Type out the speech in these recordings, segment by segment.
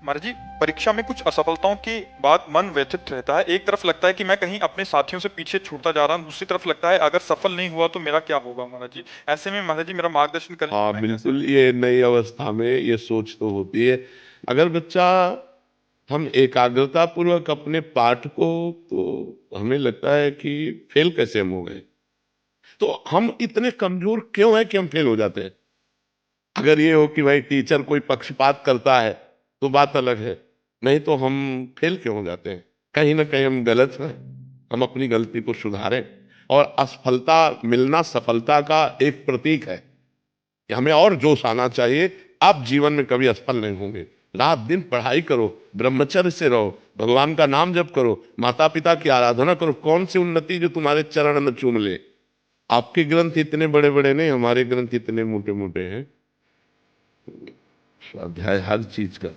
महाराज जी, परीक्षा में कुछ असफलताओं के बाद मन व्यथित रहता है। एक तरफ लगता है कि मैं कहीं अपने साथियों से पीछे छूटता जा रहा हूँ, दूसरी तरफ लगता है अगर सफल नहीं हुआ तो मेरा क्या होगा महाराज जी। ऐसे में महाराज जी मेरा मार्गदर्शन करें कि हाँ, मैं कैसे बिल्कुल, ये नई अवस्था में ये सोच तो होती है। अगर बच्चा हम एकाग्रता पूर्वक अपने पाठ को, तो हमें लगता है कि फेल कैसे हम हो गए, तो हम इतने कमजोर क्यों हैं कि हम फेल हो जाते हैं। अगर ये हो कि भाई टीचर कोई पक्षपात करता है तो बात अलग है, नहीं तो हम फेल क्यों हो जाते हैं। कहीं ना कहीं हम गलत हैं, हम अपनी गलती को सुधारें। और असफलता मिलना सफलता का एक प्रतीक है कि हमें और जोश आना चाहिए। आप जीवन में कभी असफल नहीं होंगे। रात दिन पढ़ाई करो, ब्रह्मचर्य से रहो, भगवान का नाम जप करो, माता पिता की आराधना करो। कौन सी उन्नति जो तुम्हारे चरण में चूम ले। आपके ग्रंथ इतने बड़े बड़े नहीं, हमारे ग्रंथ इतने मोटे मोटे हैं। स्वाध्याय हर चीज का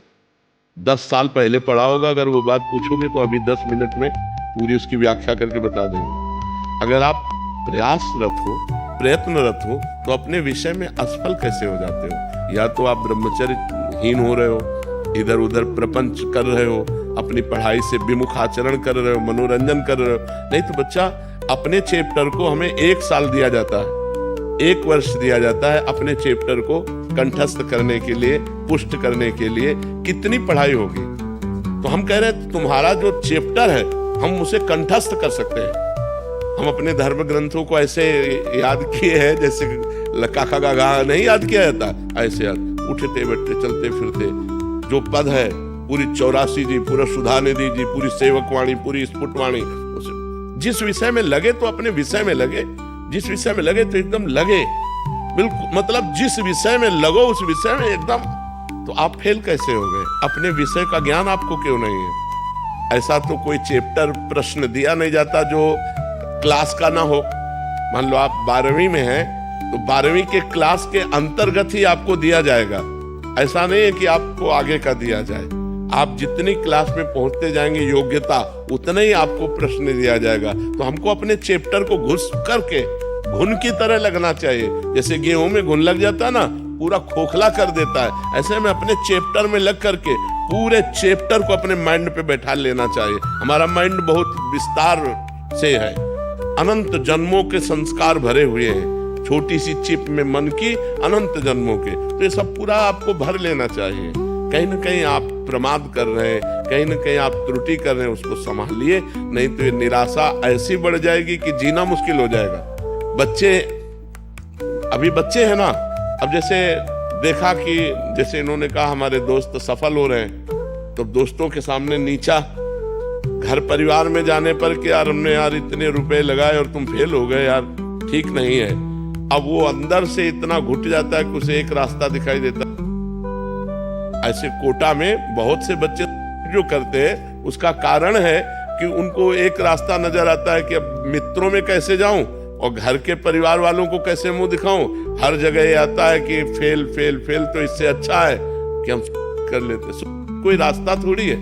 10 साल पहले पढ़ा होगा, अगर वो बात पूछोगे तो अभी 10 मिनट में पूरी उसकी व्याख्या करके बता देंगे। अगर आप प्रयासरत हो, प्रयत्नरत हो, तो अपने विषय में असफल कैसे हो जाते हो। या तो आप ब्रह्मचर्यहीन हो रहे हो, इधर उधर प्रपंच कर रहे हो, अपनी पढ़ाई से विमुख आचरण कर रहे हो, मनोरंजन कर रहे हो। नहीं तो बच्चा, अपने चैप्टर को हमें 1 साल दिया जाता है, 1 वर्ष दिया जाता है अपने चैप्टर को कंठस्थ करने के लिए, पुष्ट करने के लिए। कितनी पढ़ाई होगी। तो हम कह रहे हैं तुम्हारा जो चैप्टर है हम उसे कंठस्थ कर सकते हैं। हम अपने धर्म ग्रंथों को ऐसे याद किए हैं जैसे लका खा गा नहीं याद किया जाता, ऐसे याद, उठते बैठते चलते फिरते जो पद है, पूरी 84 जी, पूरा सुधा निधि जी, पूरी सेवकवाणी, पूरी स्फुटवाणी। जिस विषय में लगे तो अपने विषय में लगे, जिस विषय में लगे तो एकदम लगे, बिल्कुल, मतलब जिस विषय में लगो उस विषय में एकदम। तो आप फेल कैसे हो गए। अपने विषय का ज्ञान आपको क्यों नहीं है। ऐसा तो कोई चैप्टर प्रश्न दिया नहीं जाता जो क्लास का ना हो। मान लो आप 12वीं में हैं तो 12वीं के क्लास के अंतर्गत ही आपको दिया जाएगा। ऐसा नहीं है कि आपको आगे का दिया जाए। आप जितनी क्लास में पहुंचते जाएंगे योग्यता, उतना ही आपको प्रश्न दिया जाएगा। तो हमको अपने चैप्टर को घुस करके घुन की तरह लगना चाहिए। जैसे गेहूं में घुन लग जाता है ना, पूरा खोखला कर देता है, ऐसे में अपने चैप्टर में लग करके पूरे चैप्टर को अपने माइंड पे बैठा लेना चाहिए। हमारा माइंड बहुत विस्तार से है, अनंत जन्मों के संस्कार भरे हुए हैं, छोटी सी चिप में मन की अनंत जन्मों के। तो ये सब पूरा आपको भर लेना चाहिए। कहीं ना कहीं आप प्रमाद कर रहे हैं, कहीं ना कहीं आप त्रुटि कर रहे हैं, उसको संभालिए, नहीं तो ये निराशा ऐसी बढ़ जाएगी कि जीना मुश्किल हो जाएगा। बच्चे अभी बच्चे हैं ना, अब जैसे देखा कि जैसे इन्होंने कहा हमारे दोस्त सफल हो रहे हैं, तो दोस्तों के सामने नीचा, घर परिवार में जाने पर कि यार हमने यार इतने रुपए लगाए और तुम फेल हो गए यार, ठीक नहीं है। अब वो अंदर से इतना घुट जाता है कि उसे एक रास्ता दिखाई देता है। ऐसे कोटा में बहुत से बच्चे जो करते हैं उसका कारण है कि उनको एक रास्ता नजर आता है कि अब मित्रों में कैसे जाऊं और घर के परिवार वालों को कैसे मुंह दिखाऊं। हर जगह ये आता है कि फेल फेल फेल, तो इससे अच्छा है कि हम कर लेते। कोई रास्ता थोड़ी है।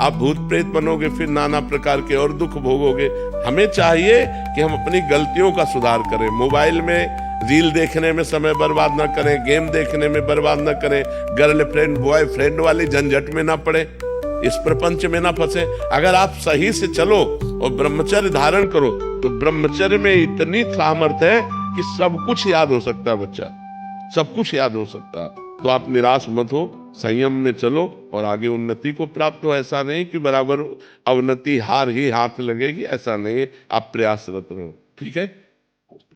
आप भूत प्रेत बनोगे, फिर नाना प्रकार के और दुख भोगोगे। हमें चाहिए कि हम अपनी गलतियों का सुधार करें। मोबाइल में रील देखने में समय बर्बाद ना करें, गेम देखने में बर्बाद ना करें, गर्लफ्रेंड बॉयफ्रेंड वाली झंझट में ना पड़े, इस प्रपंच में ना फंसे। अगर आप सही से चलो और ब्रह्मचर्य धारण करो तो ब्रह्मचर्य में इतनी सामर्थ्य है कि सब कुछ याद हो सकता है बच्चा, सब कुछ याद हो सकता है। तो आप निराश मत हो, संयम में चलो और आगे उन्नति को प्राप्त हो। ऐसा नहीं कि बराबर अवनति हार ही हाथ लगेगी, ऐसा नहीं है। आप प्रयासरत रहो, ठीक है।